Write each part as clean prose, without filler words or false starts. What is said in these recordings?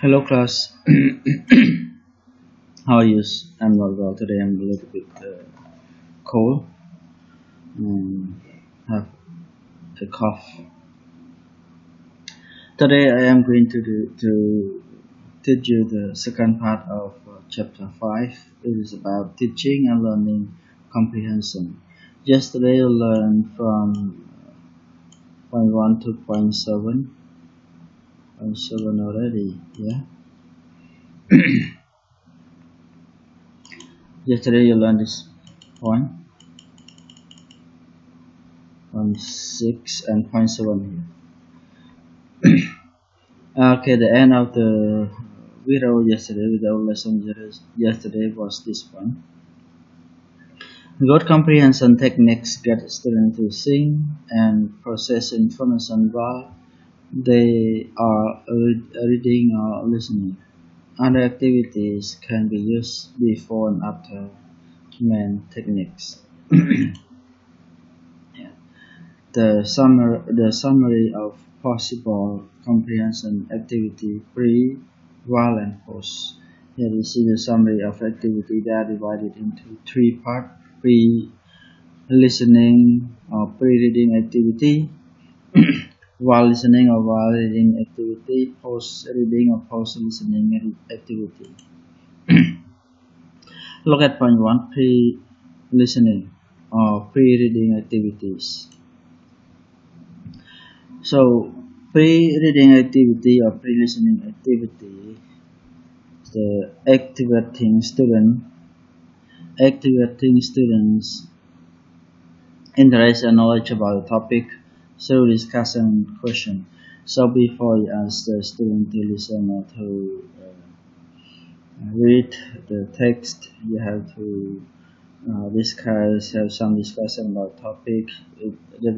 Hello class, how are you? I'm not well today. I'm a little bit cold and have a cough. Today I am going to teach you the second part of chapter 5. It is about teaching and learning comprehension. Yesterday you learned from point 1 to point 7. Point 7 already, yeah? Yesterday you learned this point. Point 6 and point 7 here. Okay, the end of the video yesterday, the lesson yesterday was this one. Good comprehension techniques get students to think and process information while they are reading or listening. Other activities can be used before and after main techniques. Yeah. The summary of possible comprehension activity pre, while, and post. Here you see the summary of activity that are divided into three parts: pre-listening or pre-reading activity, while listening or while reading activity, post-reading or post-listening activity. Look at point 1, pre-listening or pre-reading activities. So pre-reading activity or pre-listening activity, the activating students interest and knowledge about the topic through discussion and question. So before you ask the student to listen or to read the text, you have to have some discussion about topic. We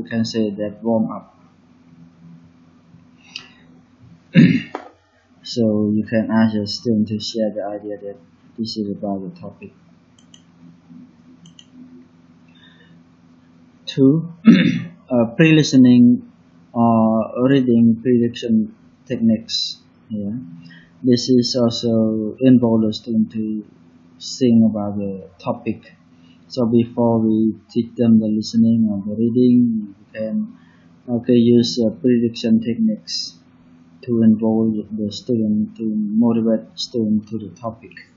can say that warm up. So you can ask your student to share the idea that this is about the topic. 2. Pre-listening or reading prediction techniques. Yeah. This is also involve the student to think about the topic. So before we teach them the listening or the reading, we can use prediction techniques to involve the student, to motivate student to the topic.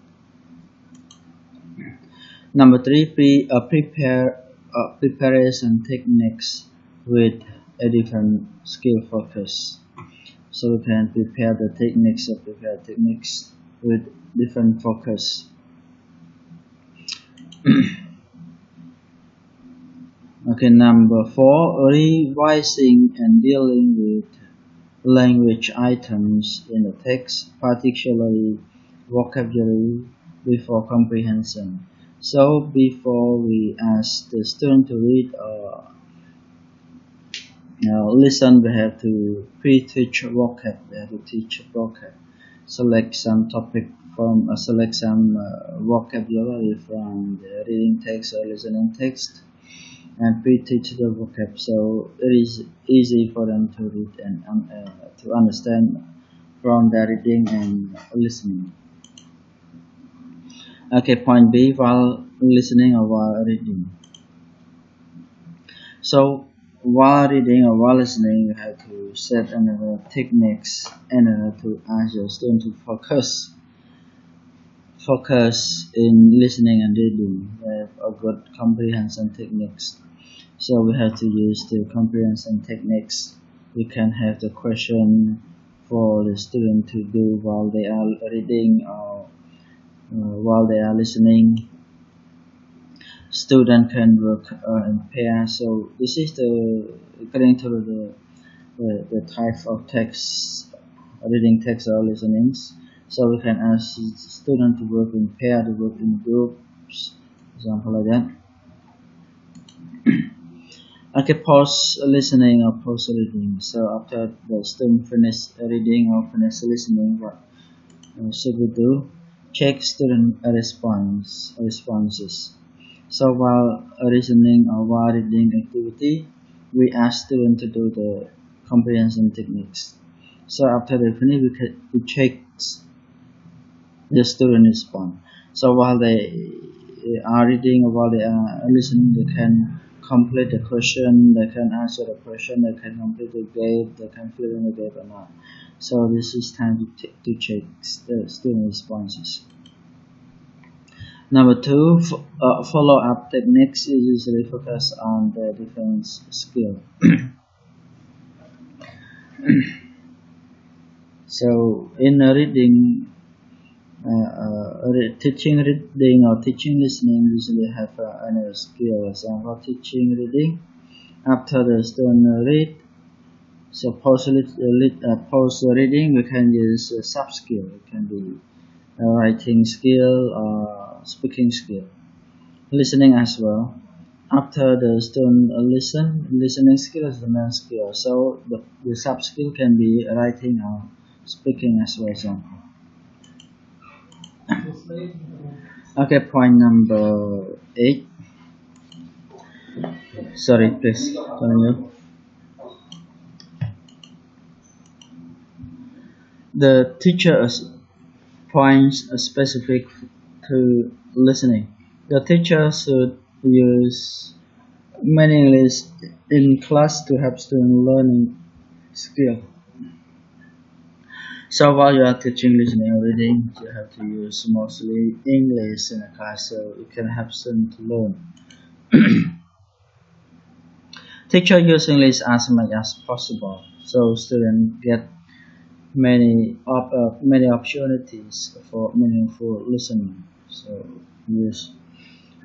Number 3, preparation techniques with a different skill focus. So we can prepare the techniques with different focus. Okay, number 4, revising and dealing with language items in the text, particularly vocabulary, before comprehension. So before we ask the student to read or listen, we have to pre-teach vocab. We have to teach vocab. Select some topic from select some vocabulary from the reading text or listening text, and pre-teach the vocab, so it is easy for them to read and to understand from the reading and listening. Okay, point B, while listening or while reading. So while reading or while listening, you have to set another techniques and to ask your student to focus in listening and reading. We have a good comprehension techniques. So we have to use the comprehension techniques. We can have the question for the student to do while they are reading or while they are listening. Student can work in pairs. So this is according to the type of text, reading text or listenings. So we can ask the student to work in pair, to work in groups, example like that. Okay, pause listening or pause reading. So after the student finish reading or finish listening, what should we do? Check student responses. So while listening or while reading activity, we ask student to do the comprehension techniques. So after they finish, we check the student response. So while they are reading or while they are listening, they can complete the question, they can answer the question, they can complete the gap, they can fill in the gap or not. So this is time to check the student responses. Number two, follow-up techniques is usually focused on the different skill. So in reading, teaching reading or teaching listening usually have another skill. Example, teaching reading after the student read. So post reading, we can use sub skill. It can be writing skill or speaking skill. Listening as well. After the student listening skill is the main skill. So the sub skill can be writing or speaking as well. Example. Okay, point number 8. Sorry, please continue. The teacher points specific to listening. The teacher should use meaningless in class to help student learning skill. So while you are teaching listening or reading, you have to use mostly English in the class so it can help students to learn. Teacher use English as much as possible so students get many opportunities for meaningful listening. So use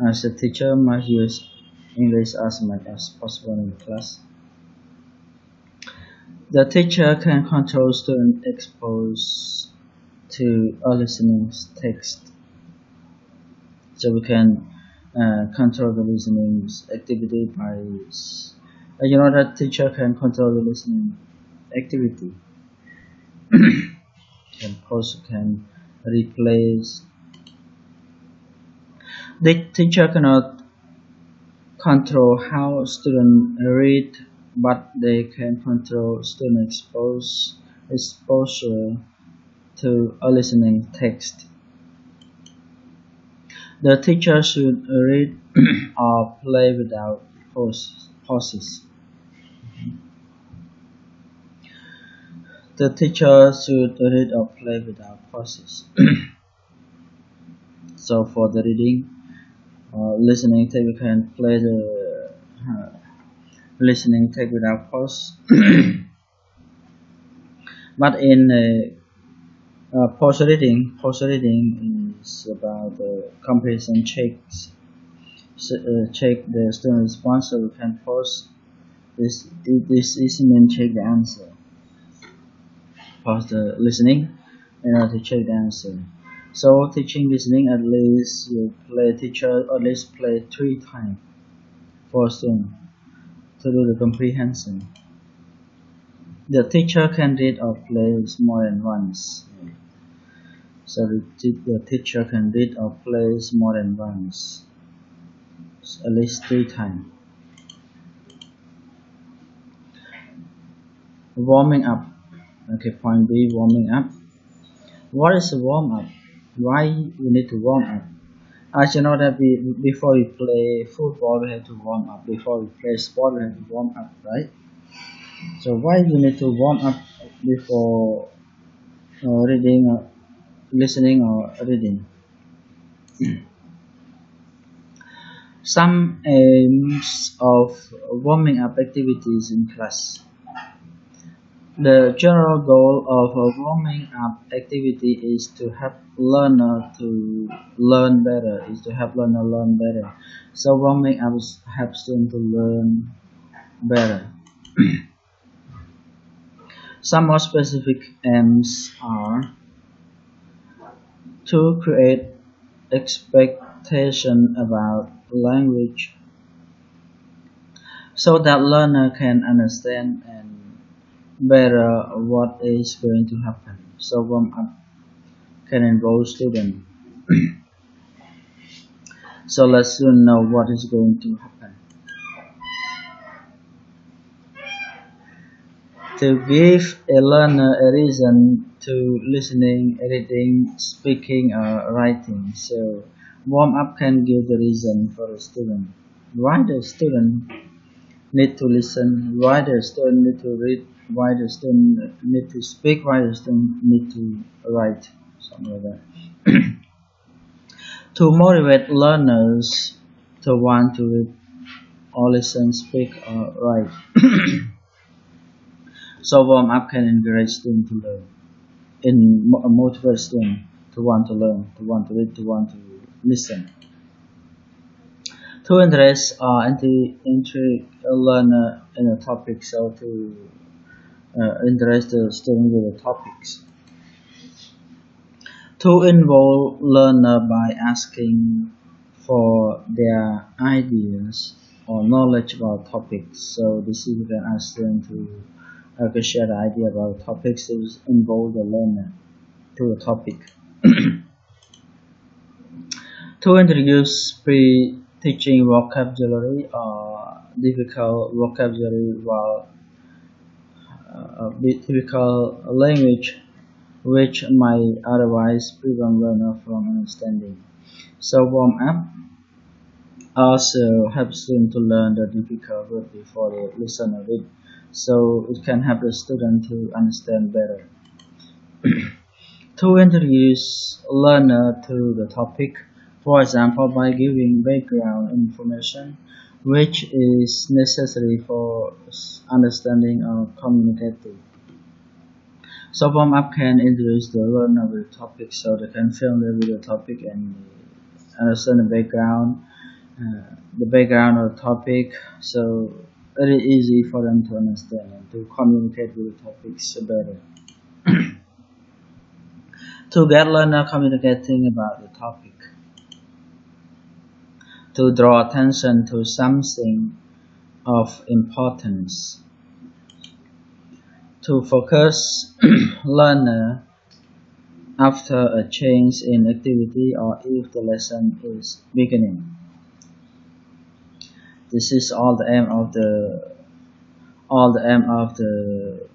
as a teacher must use English as much as possible in class. The teacher can control student exposed to a listening text. So we can control the listening activity by you know that teacher can control the listening activity. And also can replace. The teacher cannot control how students read, but they can control student exposure to a listening text. The teacher should read or play without pauses. The teacher should read or play without pauses. So for the reading or listening take, we can play the listening take without pause. But in pause reading is about the comprehension checks. Check the student response, so we can pause this. This is meant check the answer. Pause the listening in order to check the answer. So teaching listening, at least you play teacher at least play 3 times for student to do the comprehension. The teacher can read or play more than once. So the teacher can read or play more than once, at least 3 times. Warming up. Okay, point B, warming up. What is a warm up? Why we need to warm up? As you know that before we play football, we have to warm up. Before we play sport, we have to warm up, right? So why you need to warm up before reading, listening, or reading? Some aims of warming up activities in class. The general goal of a warming up activity is to help learner to learn better. So warming up helps them to learn better. Some more specific aims are to create expectation about language so that learner can understand and better what is going to happen. So warm up can involve students. So let students know what is going to happen. To give a learner a reason to listening, reading, speaking, or writing. So warm up can give the reason for a student. Why the student need to listen? Why the student need to read? Why the student need to speak? Why the student need to write? Something like that. To motivate learners to want to read or listen, speak, or write. So warm up can encourage students to learn. Motivate students to want to learn, to want to read, to want to listen. To interest or intrigue a learner in a topic, so to interest the student with the topics. To involve learner by asking for their ideas or knowledge about topics. So this is you can ask them to share the idea about topics to involve the learner to the topic. To introduce pre-teaching vocabulary or difficult vocabulary while typical language which might otherwise prevent learner from understanding. So warm up also helps them to learn the difficult word before they listen or read. So it can help the student to understand better. To introduce learner to the topic, for example, by giving background information which is necessary for understanding or communicating. So warm up can introduce the learner with the topic, so they can familiar with the topic and understand the background of the topic. So it is easy for them to understand and to communicate with the topics better. To get learner communicating about the topic. To draw attention to something of importance. To focus learner after a change in activity or if the lesson is beginning. This is all the aim of the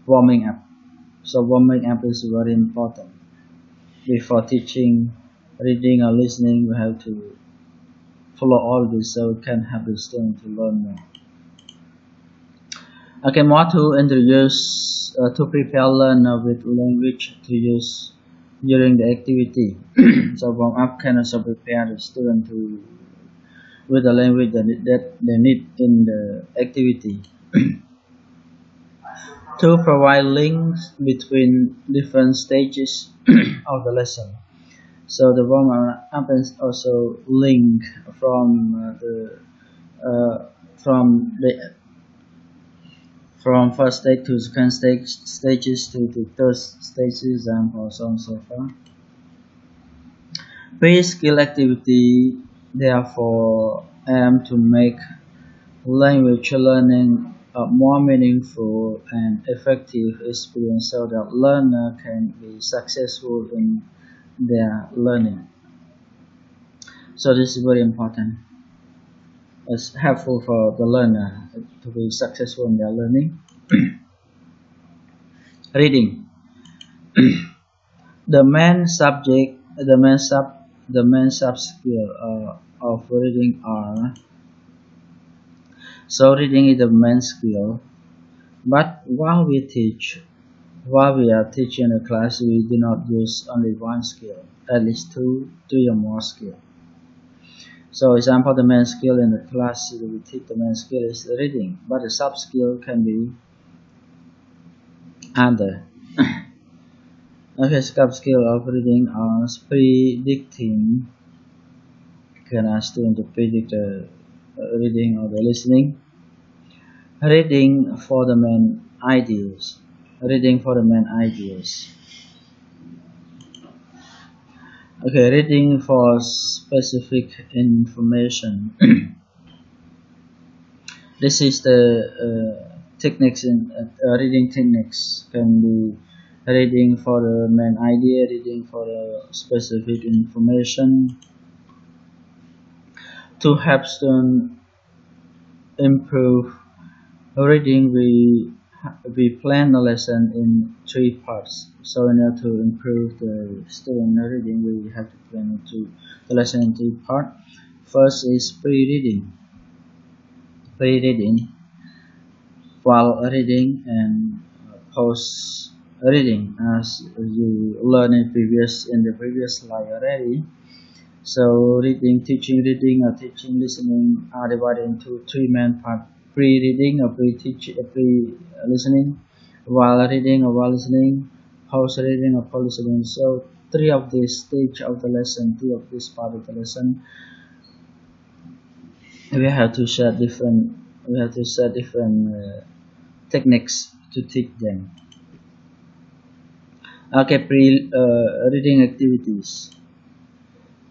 warming up. So warming up is very important. Before teaching, reading or listening, we have to follow all this so we can help the student to learn more. Okay, more to introduce to prepare learner with language to use during the activity. So warm up can also prepare the student to with the language that they need in the activity. To provide links between different stages of the lesson. So the warm up is also link from first stage to second stages to third stages and so on so far. Pre-skill activity therefore aim to make language learning a more meaningful and effective experience so that learner can be successful in their learning. So this is very important. It's helpful for the learner to be successful in their learning. Reading. The main sub skill of reading are. So reading is the main skill, but while we are teaching a class, we do not use only one skill, at least two or more skill. So example, the main skill in the class we teach the main skill is reading, but the sub skill can be other. Okay, sub skill of reading are predicting. Can ask student to predict the reading or the listening. Reading for the main ideas. Reading for the main ideas. Okay, reading for specific information. This is the techniques in reading techniques. Can be reading for the main idea, reading for the specific information. To help students improve reading, we we plan the lesson in three parts. So in order to improve the student reading, we have to plan into the lesson in three parts. First is pre-reading. Pre-reading, while reading, and post reading, as you learned in the previous slide already. So reading, teaching reading, or teaching listening are divided into three main parts: pre-reading or pre-listening, while reading or while listening, post-reading or post-listening. So three of these stage of the lesson, three of this part of the lesson, we have to set different. We have to set different techniques to teach them. Okay, pre-reading activities.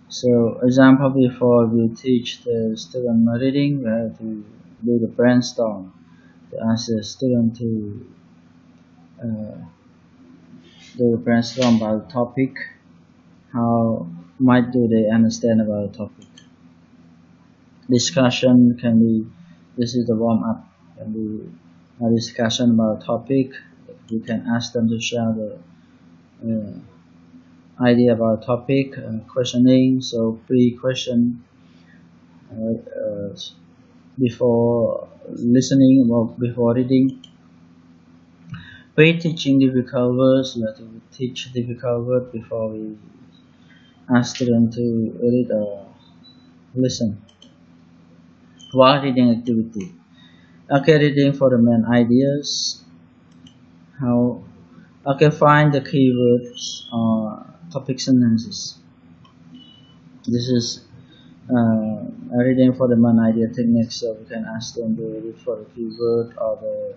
So example, before we teach the student reading, we have to do the brainstorm to ask the student to uh, do the brainstorm about the topic. How might do they understand about the topic? Discussion can be, this is the warm up, can be a discussion about a topic. We can ask them to share the idea about a topic, questioning, so pre-question before listening or before reading. Pre-teaching difficult words, let we teach difficult words before we ask them to read or listen. While reading activity. Okay, reading for the main ideas. How? Okay, find the keywords or topic sentences. This is reading for the main idea technique, so we can ask them to read for the keyword or the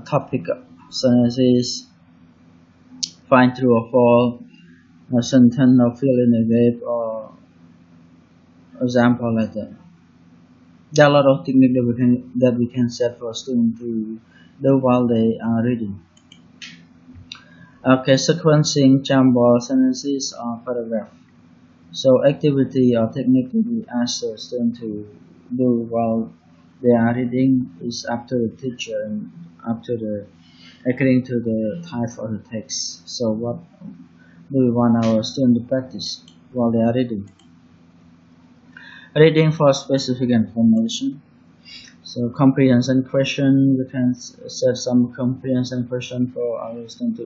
topic sentences. Find true or false, a sentence or fill in a gap or example like that. There are a lot of techniques that we can set for students to do while they are reading. Okay, sequencing jumble sentences or paragraph. So activity or technique that we ask the student to do while they are reading is up to the teacher and up to the according to the type of the text. So what do we want our student to practice while they are reading? Reading for specific information. So comprehension question, we can set some comprehension question for our student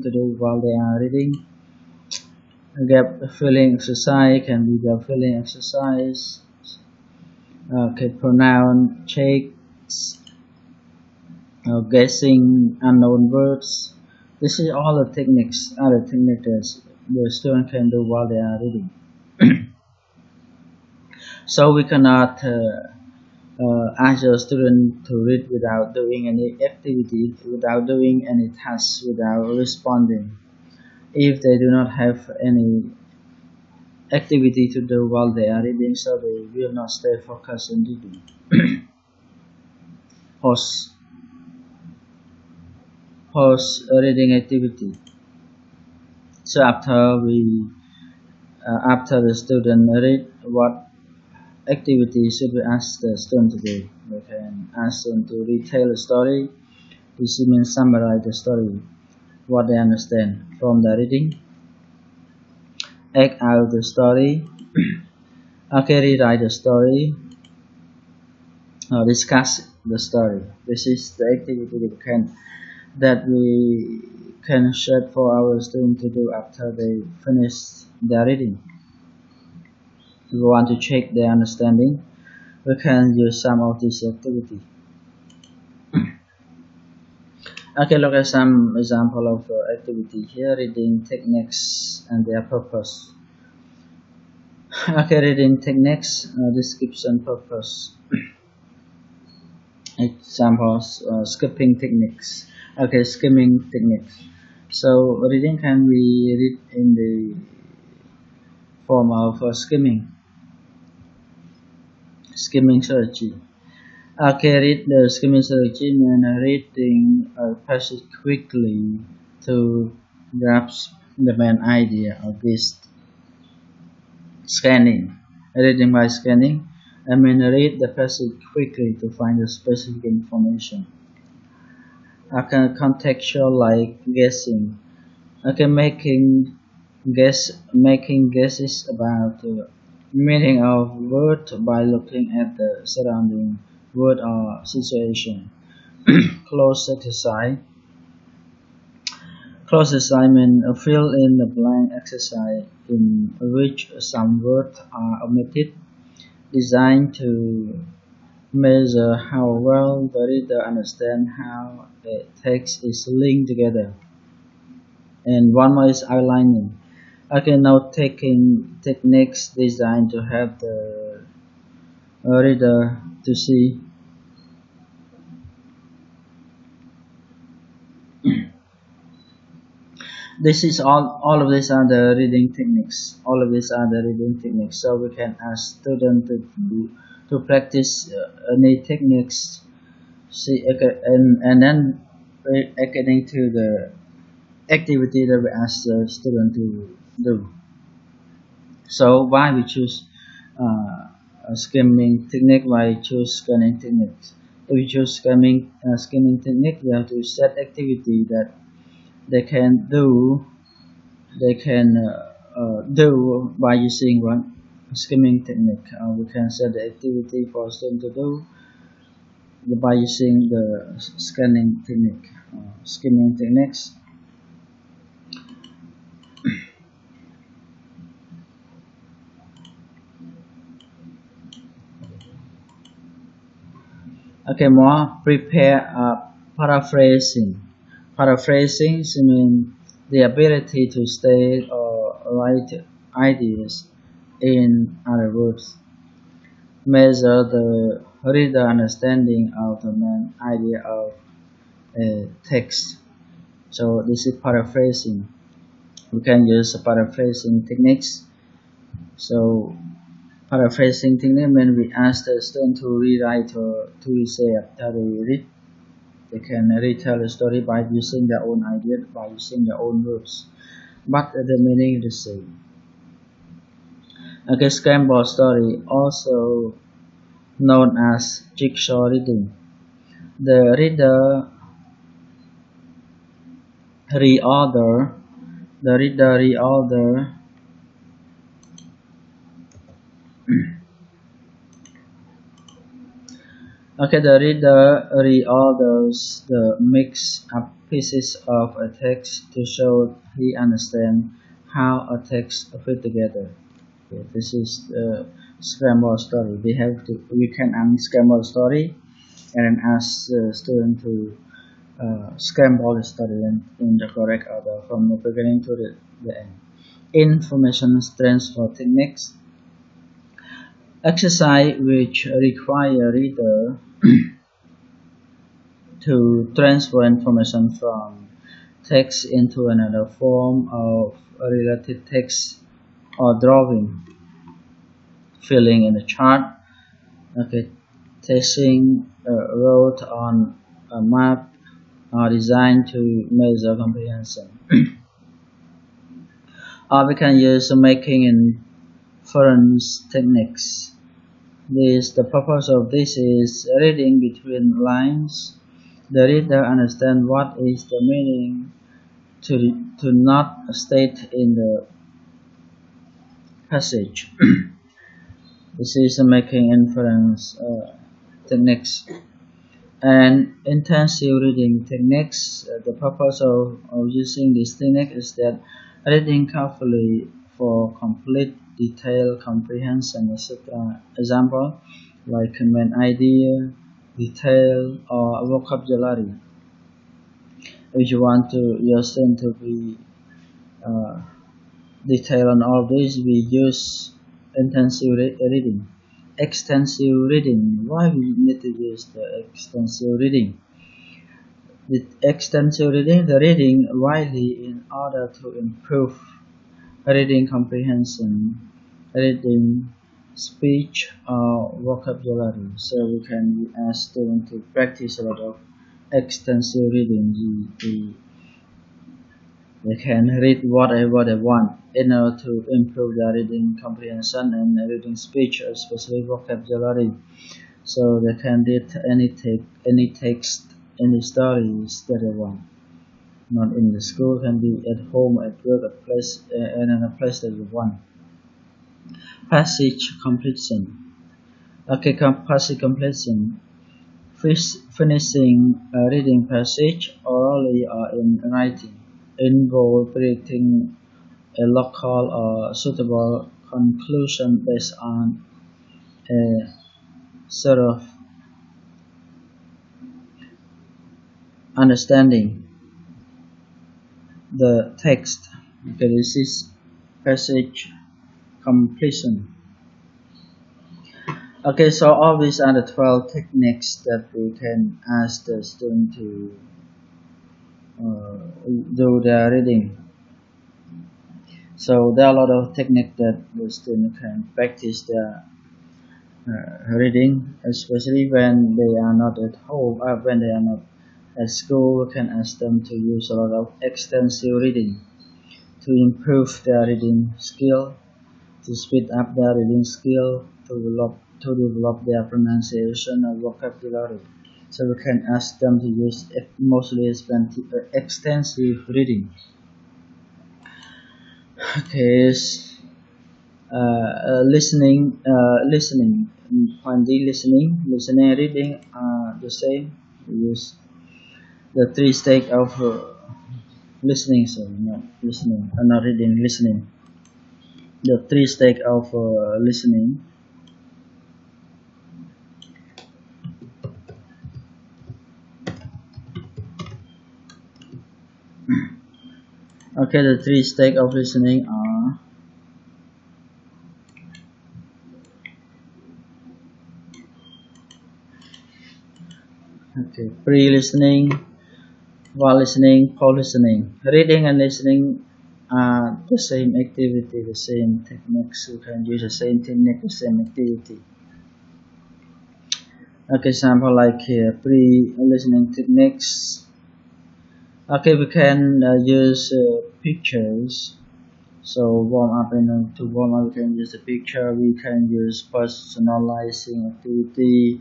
to do while they are reading. Gap filling exercise can be gap filling exercise. Okay, pronoun checks, guessing unknown words. This is all the techniques, other techniques the student can do while they are reading. So we cannot ask a student to read without doing any activity, without doing any task, without responding. If they do not have any activity to do while they are reading, so they will not stay focused in reading. Pause. Pause reading activity. So after the student read, what activity should we ask the student to do? We can ask them to retell a story. This means summarize the story, what they understand from the reading. Act out the story. Okay, rewrite the story. Discuss the story. This is the activity that we can set for our students to do after they finish their reading. If we want to check their understanding, we can use some of this activity. Okay, look at some example of activity here, reading techniques and their purpose. Okay, reading techniques, description, purpose. Examples, skipping techniques. Okay, skimming techniques. So reading can be read in the form of skimming strategy. Okay, read the skimming strategy means reading a passage quickly to grasp the main idea of this. Scanning, reading by scanning, I mean read the passage quickly to find the specific information. Contextual like guessing. Making guesses about the meaning of word by looking at the surrounding word or situation. Close exercise. Close assignment, fill in the blank exercise in which some words are omitted, designed to measure how well the reader understands how a text is linked together. And one more is outlining. Note taking techniques designed to help the reader to see. This is all of these are the reading techniques. All of these are the reading techniques. So we can ask students to practice any techniques, see, and then according to the activity that we ask the student to do. So why we choose a skimming technique? Why choose scanning techniques? If we choose skimming technique, we have to set activity that they can do. They can do by using one skimming technique. We can set the activity for student to do by using the scanning technique, skimming techniques. Okay, more prepare paraphrasing. Paraphrasing means the ability to state or write ideas in other words. Measure the reader understanding of the main idea of a text. So this is paraphrasing. We can use paraphrasing techniques. So paraphrasing technique when we ask the student to rewrite or to say after they read. They can retell the story by using their own idea, by using their own words, but the meaning is the same. Okay, scramble story, also known as jigsaw reading. The reader reorder. The reader reorder. Okay, the reader reorders the mix-up pieces of a text to show he understands how a text fit together. Okay, this is the scramble story. We can unscramble story and ask the student to scramble the story in the correct order from the beginning to the end. Information transfer techniques. Exercise which require reader to transfer information from text into another form of related text or drawing, filling in a chart. Okay, testing wrote on a map are designed to measure comprehension. Or we can use making inference techniques. The purpose of this is reading between lines. The reader understands what is the meaning to not state in the passage. This is making inference techniques. And intensive reading techniques. The purpose of using this technique is that reading carefully for complete detailed comprehension, etc. Example like main idea, detail, or vocabulary. If you want your student to be detailed on all this, we use intensive reading. Extensive reading. Why we need to use the extensive reading? With extensive reading, the reading widely in order to improve reading comprehension, reading speech or vocabulary. So we can ask students to practice a lot of extensive reading. They can read whatever they want in order to improve their reading comprehension and reading speech, especially vocabulary. So they can read any text any stories that they want. Not in the school, can be at home, at work, at place, and in a place that you want. Passage completion. Okay, passage completion. Finishing a reading passage orally or in writing involve predicting a local or suitable conclusion based on a sort of understanding the text. Okay, this is passage completion. Okay, so all these are the 12 techniques that we can ask the student to do their reading. So there are a lot of techniques that the student can practice their reading, especially when they are not at home, when they are not at school. We can ask them to use a lot of extensive reading to improve their reading skill, to speed up their reading skill, to develop their pronunciation and vocabulary. So we can ask them to use mostly extensive reading. Okay, listening, Pandi listening, reading are the same. We use the three stage of listening, so not listening, not reading, listening. The three stage of listening. Okay, the three stage of listening are okay, pre-listening, while listening, post-listening. Reading and listening are the same activity, the same techniques. You can use the same technique, the same activity. Okay, example like here, pre-listening techniques. Okay, we can use pictures. So to warm up, we can use the picture. We can use personalizing activity,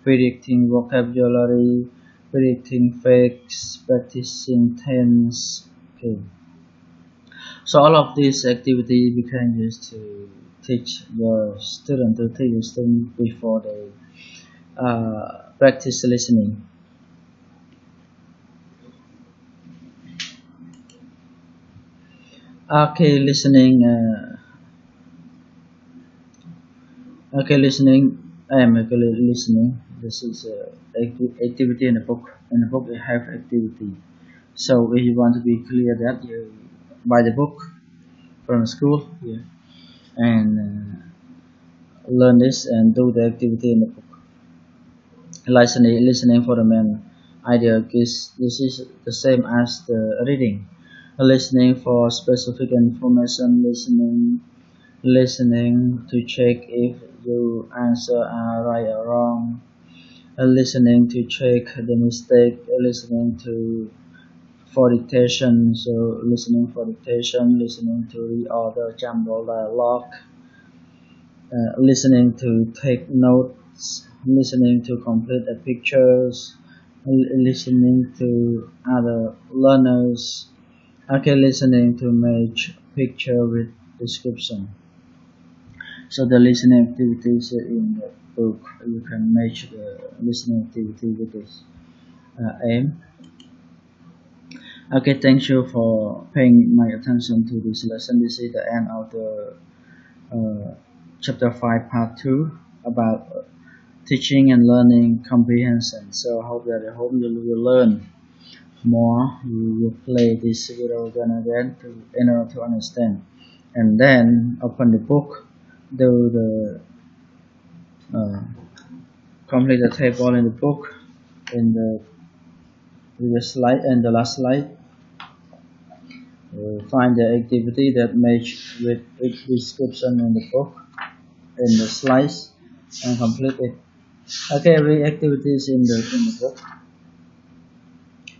predicting vocabulary, predicting facts, practicing tense. Okay. So all of these activities we can use to teach your student before they practice listening. Okay, listening. Okay, listening. I am actually listening. This is activity in the book. In the book, you have activity. So if you want to be clear that you buy the book from school, yeah, and learn this and do the activity in the book. Listening for the main idea is this is the same as the reading. Listening for specific information, listening to check if your answer are right or wrong, listening to check the mistake, listening to for dictation, so listening for dictation, listening to reorder jumble dialogue, listening to take notes, listening to complete the pictures, listening to other learners, okay, listening to match picture with description. So the listening activities in the book, you can match the listening activity with this aim. Okay, thank you for paying my attention to this lesson. This is the end of the chapter 5 part 2 about teaching and learning comprehension. So I hope that at home you will learn more. You will play this video again and again in order to understand, and then open the book, do the complete the table in the book in the previous slide and the last slide. Find the activity that match with each description in the book in the slides and complete it. Okay, every activity is in the book.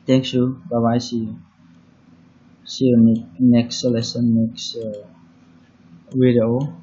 Thank you. Bye bye. See you next lesson, next video.